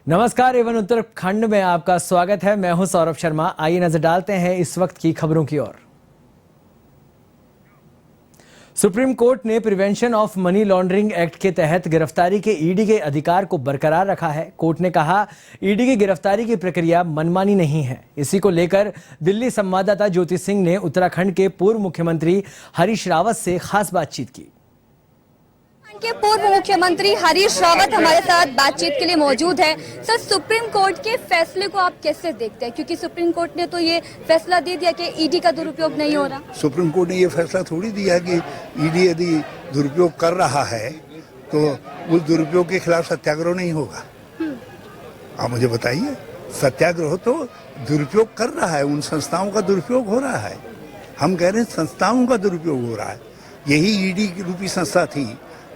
नमस्कार, एवं उत्तराखंड में आपका स्वागत है। मैं हूं सौरभ शर्मा। आइए नजर डालते हैं इस वक्त की खबरों की ओर। सुप्रीम कोर्ट ने prevention of money laundering act के तहत गिरफ्तारी के ईडी के अधिकार को बरकरार रखा है। कोर्ट ने कहा, ईडी की गिरफ्तारी की प्रक्रिया मनमानी नहीं है। इसी को लेकर दिल्ली संवाददाता ज्योति सिंह ने उत्तराखंड के पूर्व मुख्यमंत्री हरीश रावत से खास बातचीत की। के पूर्व मुख्यमंत्री हरीश रावत हमारे साथ बातचीत के लिए मौजूद है। सर, सुप्रीम कोर्ट के फैसले को आप कैसे देखते हैं, क्योंकि सुप्रीम कोर्ट ने तो ये फैसला दे दिया कि ईडी का दुरुपयोग नहीं हो रहा। सुप्रीम कोर्ट ने ये फैसला थोड़ी दिया कि ईडी यदि दुरुपयोग कर रहा है तो उस दुरुपयोग के खिलाफ सत्याग्रह नहीं होगा। आप मुझे बताइए, सत्याग्रह तो दुरुपयोग कर रहा है, उन संस्थाओं का दुरुपयोग हो रहा है। हम कह रहे हैं संस्थाओं का दुरुपयोग हो रहा है। यही ईडी रूपी संस्था थी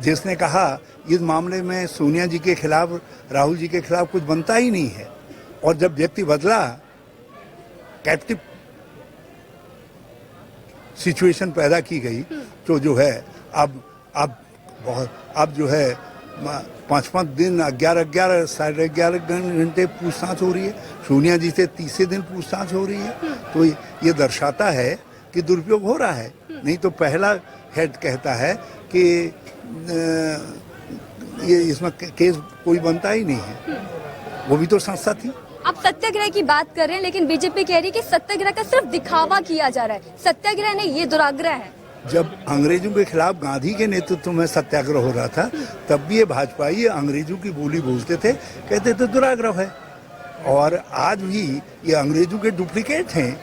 जिसने कहा इस मामले में सोनिया जी के खिलाफ, राहुल जी के खिलाफ कुछ बनता ही नहीं है। और जब व्यक्ति बदला, कैप्टिव सिचुएशन पैदा की गई, तो जो है अब जो है 5-5 दिन, 11 साढ़े 11 घंटे पूछताछ हो रही है। सोनिया जी से तीसरे दिन पूछताछ हो रही है। तो ये दर्शाता है कि दुरुपयोग हो रहा है। नहीं तो पहला हेड कहता है कि ये इसमें केस कोई बनता ही नहीं है। वो भी तो संस्था थी। आप सत्याग्रह की बात कर रहे हैं, लेकिन बीजेपी कह रही है कि सत्याग्रह का सिर्फ दिखावा किया जा रहा है। सत्याग्रह नहीं, ये दुराग्रह है। जब अंग्रेजों के खिलाफ गांधी के नेतृत्व में सत्याग्रह हो रहा था, तब भी ये भाजपाई अंग्रेजों की बोली बोलते थे, कहते थे दुराग्रह है। और आज भी ये अंग्रेजों के डुप्लीकेट हैं।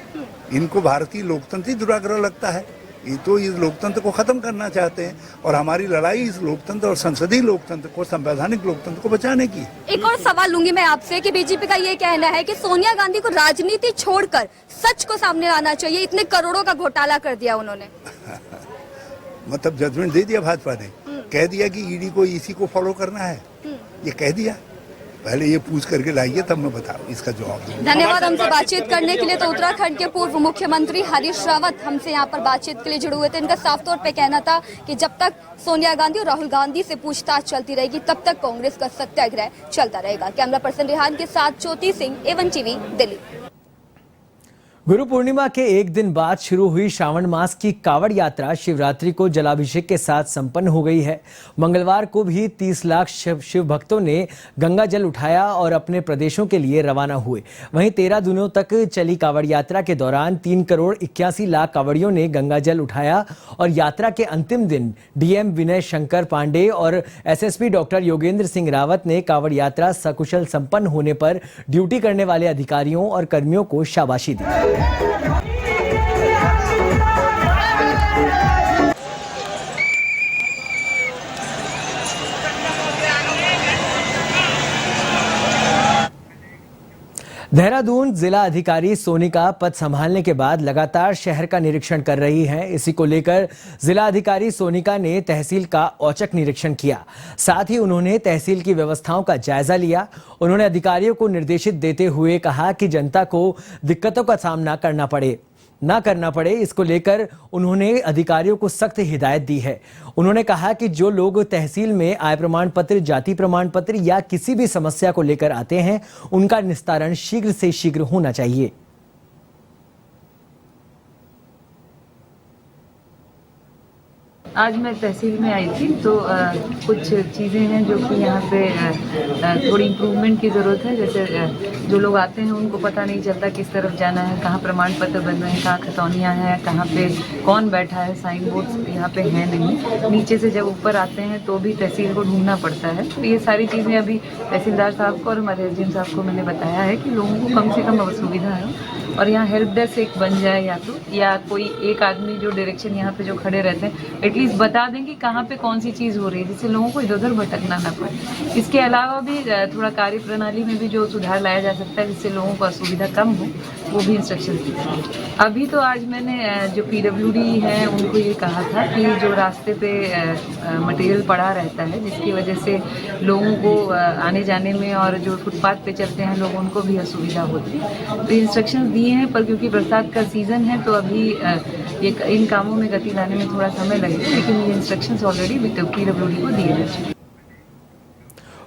इनको भारतीय लोकतंत्र ही दुराग्रह लगता है। ये तो इस लोकतंत्र को खत्म करना चाहते हैं। और हमारी लड़ाई इस लोकतंत्र और संसदीय लोकतंत्र को, संवैधानिक लोकतंत्र को बचाने की। एक और सवाल लूंगी मैं आपसे कि बीजेपी का ये कहना है कि सोनिया गांधी को राजनीति छोड़कर सच को सामने लाना चाहिए। इतने करोड़ों का घोटाला कर दिया उन्होंने। मतलब जजमेंट दे दिया भाजपा ने, कह दिया कि ईडी को इसी को फॉलो करना है। ये कह दिया। पहले ये पूछ करके लाइए, तब मैं बताऊं इसका जवाब दूं। धन्यवाद हमसे बातचीत करने के लिए। तो उत्तराखंड के पूर्व मुख्यमंत्री हरीश रावत हमसे यहाँ पर बातचीत के लिए जुड़े हुए थे। इनका साफ तौर पे कहना था कि जब तक सोनिया गांधी और राहुल गांधी से पूछताछ चलती रहेगी, तब तक कांग्रेस का सत्याग्रह चलता रहेगा। कैमरा पर्सन रेहान के साथ ज्योति सिंह, एवन टीवी, दिल्ली। गुरु पूर्णिमा के एक दिन बाद शुरू हुई श्रावण मास की कावड़ यात्रा शिवरात्रि को जलाभिषेक के साथ संपन्न हो गई है। मंगलवार को भी 30 लाख शिव भक्तों ने गंगा जल उठाया और अपने प्रदेशों के लिए रवाना हुए। वहीं 13 दिनों तक चली कावड़ यात्रा के दौरान 3 करोड़ 81 लाख कावड़ियों ने गंगा जल उठाया। और यात्रा के अंतिम दिन डीएम विनय शंकर पांडे और एसएसपी डॉक्टर योगेंद्र सिंह रावत ने कावड़ यात्रा सकुशल संपन्न होने पर ड्यूटी करने वाले अधिकारियों और कर्मियों को शाबाशी दी। देहरादून जिला अधिकारी सोनिका पद संभालने के बाद लगातार शहर का निरीक्षण कर रही हैं। इसी को लेकर जिला अधिकारी सोनिका ने तहसील का औचक निरीक्षण किया। साथ ही उन्होंने तहसील की व्यवस्थाओं का जायजा लिया। उन्होंने अधिकारियों को निर्देशित देते हुए कहा कि जनता को दिक्कतों का सामना ना करना पड़े, इसको लेकर उन्होंने अधिकारियों को सख्त हिदायत दी है। उन्होंने कहा कि जो लोग तहसील में आय प्रमाण पत्र, जाति प्रमाण पत्र या किसी भी समस्या को लेकर आते हैं, उनका निस्तारण शीघ्र से शीघ्र होना चाहिए। आज मैं तहसील में आई थी, तो कुछ चीज़ें हैं जो कि यहाँ पे थोड़ी इम्प्रूवमेंट की ज़रूरत है। जैसे जो लोग आते हैं उनको पता नहीं चलता किस तरफ जाना है, कहाँ प्रमाण पत्र बन रहे हैं, कहाँ खतौनियाँ हैं, कहाँ पे कौन बैठा है, साइन बोर्ड्स यहाँ पे हैं नहीं। नीचे से जब ऊपर आते हैं तो भी तहसील को ढूंढना पड़ता है। तो ये सारी चीज़ें अभी तहसीलदार साहब को और हमारे एसडीएम साहब को मैंने बताया है कि लोगों को कम से कम सुविधा है। और यहाँ हेल्प डेस्क एक बन जाए, या कोई एक आदमी जो डायरेक्शन यहाँ पे जो खड़े रहते हैं एटलीस्ट बता दें कि कहाँ पे कौन सी चीज़ हो रही है, जिससे लोगों को इधर उधर भटकना ना पड़े। इसके अलावा भी थोड़ा कार्य प्रणाली में भी जो सुधार लाया जा सकता है जिससे लोगों को असुविधा कम हो, वो भी इंस्ट्रक्शन दी है। अभी तो आज मैंने जो PWD है उनको ये कहा था कि जो रास्ते पे मटेरियल पड़ा रहता है जिसकी वजह से लोगों को आने जाने में, और जो फुटपाथ पे चलते हैं लोग, उनको भी असुविधा होती है। तो इंस्ट्रक्शंस दिए हैं, पर क्योंकि बरसात का सीज़न है तो अभी ये इन कामों में गति लाने में थोड़ा समय लगेगा, लेकिन ये इंस्ट्रक्शंस ऑलरेडी PWD को दिए जा चुके हैं।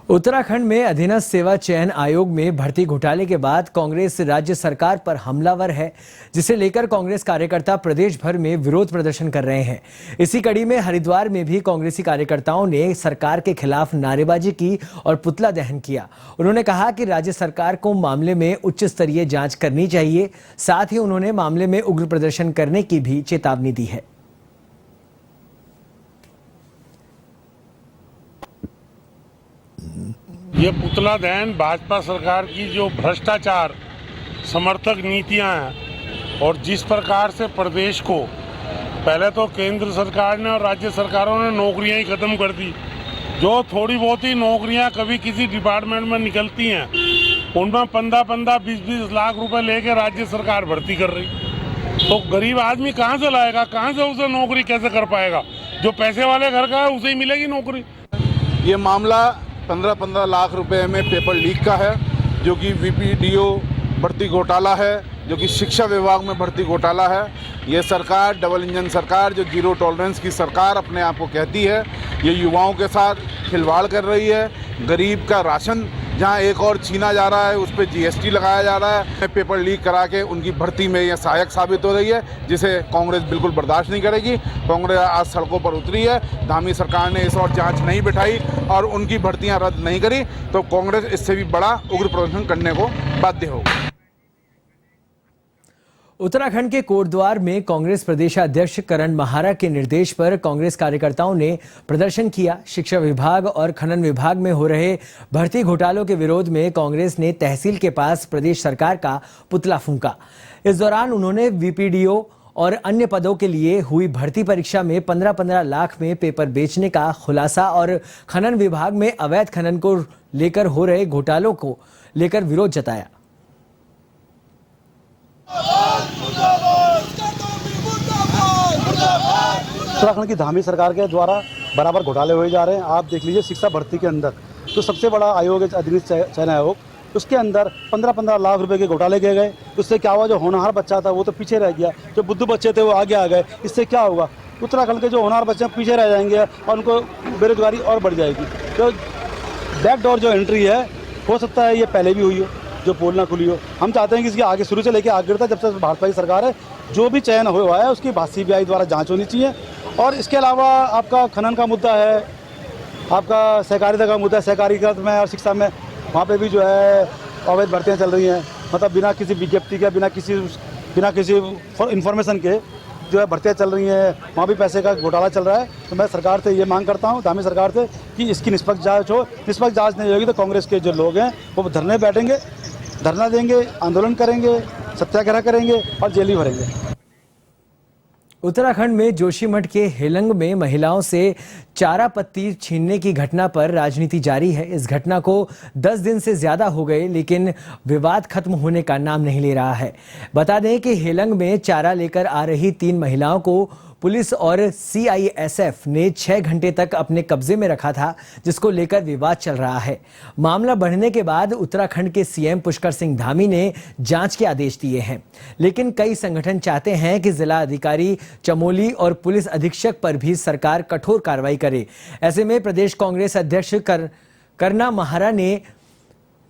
उत्तराखंड में अधीनस्थ सेवा चयन आयोग में भर्ती घोटाले के बाद कांग्रेस राज्य सरकार पर हमलावर है, जिसे लेकर कांग्रेस कार्यकर्ता प्रदेश भर में विरोध प्रदर्शन कर रहे हैं। इसी कड़ी में हरिद्वार में भी कांग्रेसी कार्यकर्ताओं ने सरकार के खिलाफ नारेबाजी की और पुतला दहन किया। उन्होंने कहा कि राज्य सरकार को मामले में उच्च स्तरीय जांच करनी चाहिए। साथ ही उन्होंने मामले में उग्र प्रदर्शन करने की भी चेतावनी दी है। ये पुतला दहन भाजपा सरकार की जो भ्रष्टाचार समर्थक नीतियां हैं और जिस प्रकार से प्रदेश को पहले तो केंद्र सरकार ने और राज्य सरकारों ने नौकरियां ही खत्म कर दी। जो थोड़ी बहुत ही नौकरियां कभी किसी डिपार्टमेंट में निकलती हैं उनमें 15-15, 20-20 लाख रुपए लेके राज्य सरकार भर्ती कर रही। तो गरीब आदमी कहाँ से लाएगा, कहाँ से उसे नौकरी कैसे कर पाएगा? जो पैसे वाले घर का है उसे ही मिलेगी नौकरी। ये मामला 15-15 लाख रुपए में पेपर लीक का है, जो कि VPDO भर्ती घोटाला है, जो कि शिक्षा विभाग में भर्ती घोटाला है। ये सरकार डबल इंजन सरकार, जो जीरो टॉलरेंस की सरकार अपने आप को कहती है, ये युवाओं के साथ खिलवाड़ कर रही है। गरीब का राशन जहां एक और छीना जा रहा है, उस पर GST लगाया जा रहा है। पेपर लीक करा के उनकी भर्ती में यह सहायक साबित हो रही है, जिसे कांग्रेस बिल्कुल बर्दाश्त नहीं करेगी। कांग्रेस आज सड़कों पर उतरी है। धामी सरकार ने इस और जांच नहीं बिठाई और उनकी भर्तियां रद्द नहीं करी तो कांग्रेस इससे भी बड़ा उग्र प्रदर्शन करने को बाध्य होगी। उत्तराखंड के कोटद्वार में कांग्रेस प्रदेशाध्यक्ष करण महारा के निर्देश पर कांग्रेस कार्यकर्ताओं ने प्रदर्शन किया। शिक्षा विभाग और खनन विभाग में हो रहे भर्ती घोटालों के विरोध में कांग्रेस ने तहसील के पास प्रदेश सरकार का पुतला फूंका। इस दौरान उन्होंने VPDO और अन्य पदों के लिए हुई भर्ती परीक्षा में 15-15 लाख में पेपर बेचने का खुलासा और खनन विभाग में अवैध खनन को लेकर हो रहे घोटालों को लेकर विरोध जताया। उत्तराखंड की धामी सरकार के द्वारा बराबर घोटाले हुए जा रहे हैं। आप देख लीजिए शिक्षा भर्ती के अंदर जो सबसे बड़ा आयोग है अधीनस्थ चयन आयोग, उसके अंदर 15-15 लाख रुपए के घोटाले किए गए। उससे क्या हुआ, जो होनहार बच्चा था वो तो पीछे रह गया, जो बुद्धू बच्चे थे वो आगे आ गए। इससे क्या होगा, उत्तराखंड के जो होनहार बच्चे पीछे रह जाएंगे और उनको बेरोजगारी और बढ़ जाएगी। तो बैकडोर जो एंट्री है, हो सकता है ये पहले भी हुई हो, जो पोल ना खुली हो। हम चाहते हैं कि इसके आगे शुरू से लेकर आगे तक जब तक भाजपा की सरकार है, जो भी चयन हुआ है उसकी CBI द्वारा जांच होनी चाहिए। और इसके अलावा आपका खनन का मुद्दा है, आपका सहकारिता का मुद्दा है। सहकारिता में और शिक्षा में वहाँ पे भी जो है अवैध भर्तियाँ चल रही हैं, मतलब बिना किसी विज्ञप्ति के, बिना किसी इन्फॉर्मेशन के जो है भर्तियाँ चल रही हैं। वहाँ भी पैसे का घोटाला चल रहा है। तो मैं सरकार से ये मांग करता हूँ, धामी सरकार से, कि इसकी निष्पक्ष जाँच हो। निष्पक्ष जाँच नहीं होगी तो कांग्रेस के जो लोग हैं वो धरने बैठेंगे, धरना देंगे, आंदोलन करेंगे, सत्याग्रह करेंगे और जेल भी भरेंगे। उत्तराखंड में जोशीमठ के हेलंग में महिलाओं से चारा पत्ती छीनने की घटना पर राजनीति जारी है। इस घटना को 10 दिन से ज्यादा हो गए, लेकिन विवाद खत्म होने का नाम नहीं ले रहा है। बता दें कि हेलंग में चारा लेकर आ रही 3 महिलाओं को पुलिस और CISF ने 6 घंटे तक अपने कब्जे में रखा था, जिसको लेकर विवाद चल रहा है। मामला बढ़ने के बाद उत्तराखंड के CM पुष्कर सिंह धामी ने जांच के आदेश दिए हैं, लेकिन कई संगठन चाहते हैं कि जिला अधिकारी चमोली और पुलिस अधीक्षक पर भी सरकार कठोर कार्रवाई करे। ऐसे में प्रदेश कांग्रेस अध्यक्ष करणा महारा ने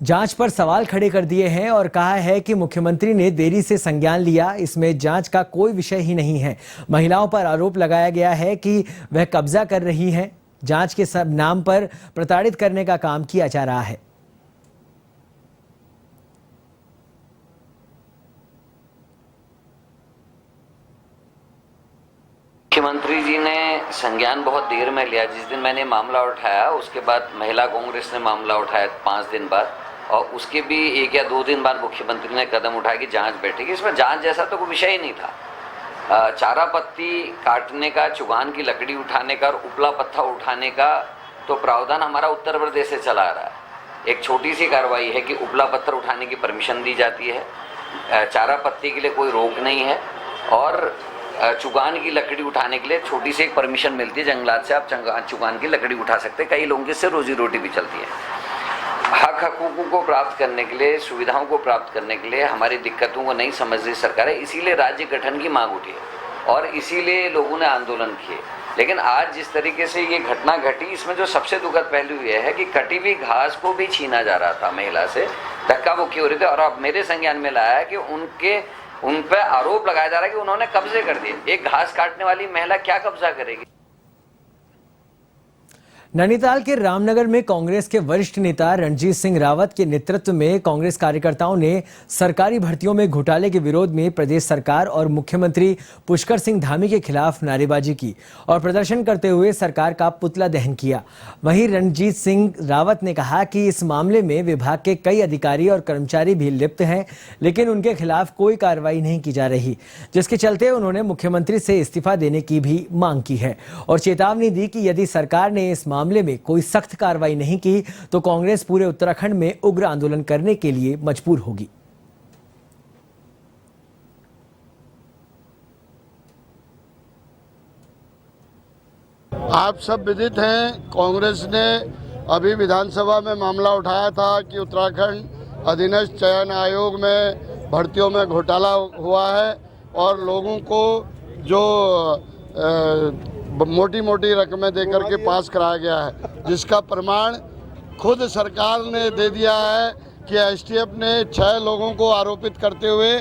जांच पर सवाल खड़े कर दिए हैं और कहा है कि मुख्यमंत्री ने देरी से संज्ञान लिया, इसमें जांच का कोई विषय ही नहीं है। महिलाओं पर आरोप लगाया गया है कि वह कब्जा कर रही हैं। जांच के सब नाम पर प्रताड़ित करने का काम किया जा रहा है। मुख्यमंत्री जी ने संज्ञान बहुत देर में लिया। जिस दिन मैंने मामला उठाया उसके बाद महिला कांग्रेस ने मामला उठाया 5 दिन बाद, और उसके भी 1 या 2 दिन बाद मुख्यमंत्री ने कदम उठाया कि जांच बैठेगी। इसमें जांच जैसा तो कोई विषय ही नहीं था। चारा पत्ती काटने का, चुगान की लकड़ी उठाने का और उपला पत्थर उठाने का तो प्रावधान हमारा उत्तर प्रदेश से चला आ रहा है। एक छोटी सी कार्रवाई है कि उपला पत्थर उठाने की परमिशन दी जाती है, चारा पत्ती के लिए कोई रोक नहीं है, और चुगान की लकड़ी उठाने के लिए छोटी सी एक परमिशन मिलती है जंगलात से, आप चुगान की लकड़ी उठा सकते हैं। कई लोगों की इससे रोजी रोटी भी चलती है। हकूकों को प्राप्त करने के लिए, सुविधाओं को प्राप्त करने के लिए हमारी दिक्कतों को नहीं समझ रही सरकार है, इसीलिए राज्य गठन की मांग उठी है और इसीलिए लोगों ने आंदोलन किए। लेकिन आज जिस तरीके से ये घटना घटी, इसमें जो सबसे दुखद पहलू ये है कि कटी हुई घास को भी छीना जा रहा था महिला से, धक्का मुक्की हो रही थी। और अब मेरे संज्ञान में लाया है कि उन पे आरोप लगाया जा रहा है कि उन्होंने कब्जे कर दिए। एक घास काटने वाली महिला क्या कब्जा करेगी? नैनीताल के रामनगर में कांग्रेस के वरिष्ठ नेता रणजीत सिंह रावत के नेतृत्व में कांग्रेस कार्यकर्ताओं ने सरकारी भर्तियों में घोटाले के विरोध में प्रदेश सरकार और मुख्यमंत्री पुष्कर सिंह धामी के खिलाफ नारेबाजी की और प्रदर्शन करते हुए सरकार का पुतला दहन किया। वहीं रणजीत सिंह रावत ने कहा कि इस मामले में विभाग के कई अधिकारी और कर्मचारी भी लिप्त हैं, लेकिन उनके खिलाफ कोई कार्रवाई नहीं की जा रही, जिसके चलते उन्होंने मुख्यमंत्री से इस्तीफा देने की भी मांग की है और चेतावनी दी कि यदि सरकार ने इस मामले में कोई सख्त कार्रवाई नहीं की तो कांग्रेस पूरे उत्तराखंड में उग्र आंदोलन करने के लिए मजबूर होगी। आप सब विदित हैं, कांग्रेस ने अभी विधानसभा में मामला उठाया था कि उत्तराखंड अधीनस्थ चयन आयोग में भर्तियों में घोटाला हुआ है और लोगों को जो मोटी मोटी रकमें देकर के पास कराया गया है, जिसका प्रमाण खुद सरकार ने दे दिया है कि एसटीएफ ने 6 लोगों को आरोपित करते हुए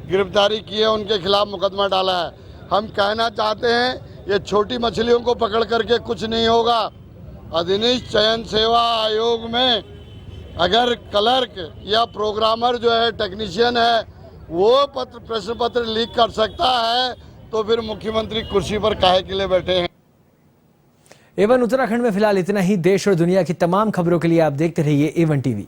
गिरफ्तारी की है, उनके खिलाफ मुकदमा डाला है। हम कहना चाहते हैं ये छोटी मछलियों को पकड़ करके कुछ नहीं होगा। अधीनस्थ चयन सेवा आयोग में अगर क्लर्क या प्रोग्रामर जो है, टेक्नीशियन है, वो प्रश्न पत्र लीक कर सकता है तो फिर मुख्यमंत्री कुर्सी पर काहे के लिए बैठे हैं। एवन उत्तराखंड में फिलहाल इतना ही। देश और दुनिया की तमाम खबरों के लिए आप देखते रहिए A1 TV।